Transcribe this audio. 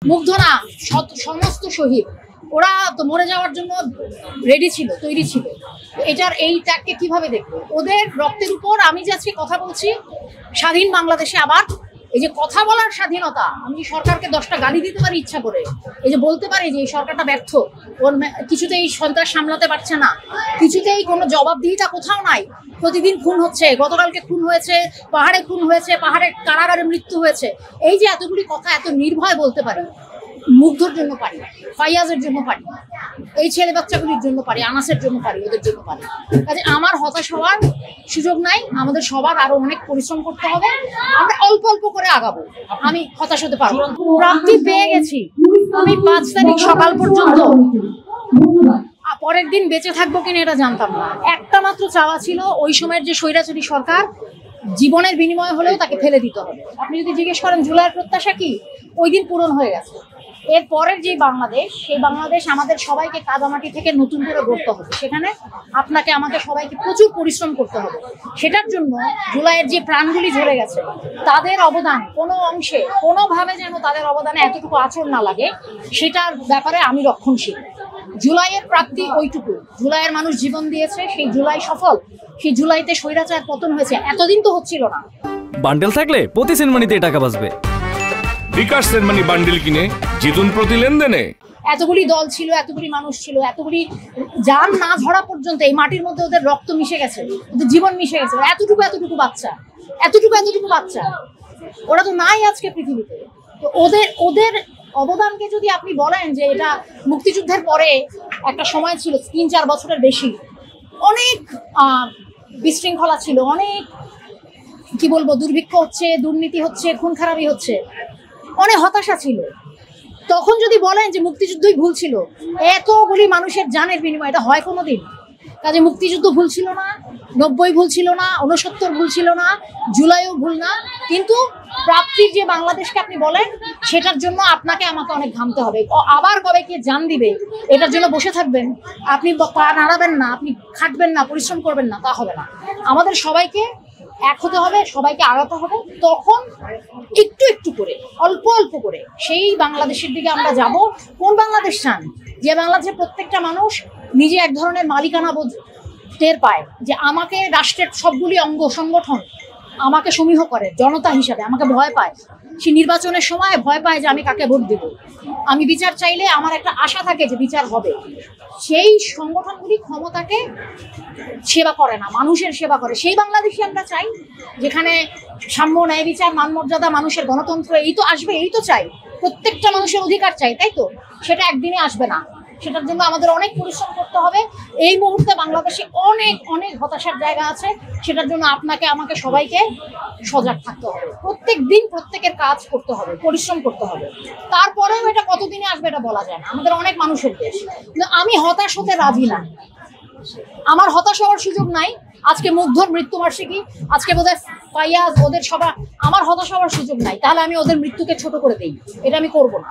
মুগ্ধ না, সমস্ত শহীদ, ওরা তো মরে যাওয়ার জন্য রেডি ছিল, তৈরি ছিল। এটার এই ত্যাগকে কিভাবে দেখবো? ওদের রক্তের উপর আমি যে আজকে কথা বলছি, স্বাধীন বাংলাদেশে আবার এই যে কথা বলার স্বাধীনতা, আমি সরকারকে 10টা গালি দিতে পারি ইচ্ছা করে, এই যে বলতে পারি যে এই সরকারটা ব্যর্থ, ওর কিছুতেই সন্ত্রাস সামলাতে পারছে না, কিছুতেই কোনো জবাবদিহিতা কোথাও নাই, প্রতিদিন খুন হচ্ছে, গতকালকে খুন হয়েছে, পাহাড়ে খুন হয়েছে, পাহাড়ে কারাগারে মৃত্যু হয়েছে, এই যে এতগুলি কথা এত নির্ভয় বলতে পারি, মুগ্ধর জন্য পারি, ফাইয়াজের জন্য পারি, এই ছেলে বাচ্চাগুলির জন্য পারি, আনাসের জন্য পারি, ওদের জন্য পারি। কাজে আমার হতাশ হওয়ার সুযোগ নাই, আমাদের সবার আরো অনেক পরিশ্রম করতে হবে, আমরা অল্প অল্প করে আগাবো, আমি হতাশ হতে পারবো। প্রাপ্তি পেয়ে গেছি, আমি 5 তারিখ সকাল পর্যন্ত, পরের দিন বেঁচে থাকবো কিনা এটা জানতাম না। একটা মাত্র চাওয়া ছিল, ওই সময়ের যে স্বৈরাচারী সরকার, জীবনের বিনিময় হলেও তাকে ফেলে দিতে হবে। আপনি যদি জিজ্ঞেস করেন জুলাইয়ের প্রত্যাশা কি, ওই দিন পূরণ হয়ে গেছে। এর পরের যে বাংলাদেশ, সেই বাংলাদেশ আমাদের সবাইকে কাদামাটি থেকে নতুন করে গড়তে হবে, সেখানে আপনাকে আমাকে সবাইকে প্রচুর পরিশ্রম করতে হবে। সেটার জন্য জুলাইয়ের যে প্রাণগুলি ঝরে গেছে, তাদের অবদান কোনো অংশে কোনোভাবে যেন তাদের অবদানে এতটুকু আঁচড় না লাগে, সেটার ব্যাপারে আমি রক্ষণশীল। জুলাইয়ের প্রাপ্তি ওইটুকু, জুলাইয়ের মানুষ জীবন দিয়েছে, সেই জুলাই সফল, সেই জুলাইতে স্বৈরাচার পতন হয়েছে, এতদিন তো হচ্ছিল না। বান্ডেল থাকলে প্রতি সেনমানিতে টাকা বাঁচবে। বিকাশ সেনমানি বান্ডেল কিনে জিতুন প্রতি লেনদেনে। এতগুলি দল ছিল, এতগুলি মানুষ ছিল, এতগুলি জান না ঝরা পর্যন্ত এই মাটির মধ্যে ওদের রক্ত মিশে গেছে, ওদের জীবন মিশে গেছে, এতটুকু বাচ্চা, এতটুকু বাচ্চা, ওরা তো নাই আজকে পৃথিবীতে। তো ওদের অবদানকে যদি আপনি বলেন যে এটা মুক্তিযুদ্ধের পরে একটা সময় ছিল 3-4 বছরের বেশি, অনেক বিশৃঙ্খলা ছিল, অনেক কি বলবো, দুর্ভিক্ষ হচ্ছে, দুর্নীতি হচ্ছে, খুন খারাপি হচ্ছে, অনেক হতাশা ছিল। তখন যদি বলেন যে মুক্তিযুদ্ধই ভুল ছিল, এতগুলি মানুষের জানের বিনিময়, এটা হয় কোনোদিন? কাজে মুক্তিযুদ্ধ ভুল ছিল না, 90 ভুল ছিল না, 69 ভুল ছিল না, জুলাইও ভুল না, কিন্তু প্রাপ্তির যে বাংলাদেশকে আপনি বলেন, সেটার জন্য আপনাকে আমাকে অনেক ঘামতে হবে। আবার কবে কে জান দিবে এটার জন্য বসে থাকবেন, আপনি পা নাড়াবেন না, আপনি খাটবেন না, পরিশ্রম করবেন না, তা হবে না। আমাদের সবাইকে এক হতে হবে, সবাইকে আগাতে হবে, তখন একটু একটু করে, অল্প অল্প করে সেই বাংলাদেশের দিকে আমরা যাব। কোন বাংলাদেশ চান? যে বাংলাদেশের প্রত্যেকটা মানুষ নিজে এক ধরনের মালিকানা বোধ টের পায়, যে আমাকে রাষ্ট্রের সবগুলি অঙ্গ সংগঠন আমাকে সমীহ করে, জনতা হিসাবে আমাকে ভয় পায়, সে নির্বাচনের সময় ভয় পায় যে আমি কাকে ভোট দেব, আমি বিচার চাইলে আমার একটা আশা থাকে যে বিচার হবে। সেই সংগঠনগুলি ক্ষমতাকে সেবা করে না, মানুষের সেবা করে। সেই বাংলাদেশে আমরা চাই, যেখানে সাম্য, ন্যায় বিচার, মান মর্যাদা, মানুষের গণতন্ত্র, এই তো আসবে, এই তো চাই, প্রত্যেকটা মানুষের অধিকার চাই, তাই তো? সেটা একদিনে আসবে না, সেটার জন্য আমাদের অনেক পরিশ্রম করতে হবে। এই মুহূর্তে বাংলাদেশে অনেক অনেক হতাশার জায়গা আছে, সেটার জন্য আপনাকে আমাকে সবাইকে সজাগ থাকতে হবে, প্রত্যেক দিন প্রত্যেকের কাজ করতে হবে, পরিশ্রম করতে হবে। তারপরেও এটা কতদিনে আসবে এটা বলা যায় না, আমাদের অনেক মানুষের দেশ। কিন্তু আমি হতাশ হতে রাজি না, আমার হতাশ হওয়ার সুযোগ নাই। আজকে মুগ্ধর মৃত্যুবার্ষিকী, আজকে বোধহয় ফাইয়াজ, ওদের সবার, আমার হতাশ হওয়ার সুযোগ নাই। তাহলে আমি ওদের মৃত্যুকে ছোট করে দিই, এটা আমি করবো না।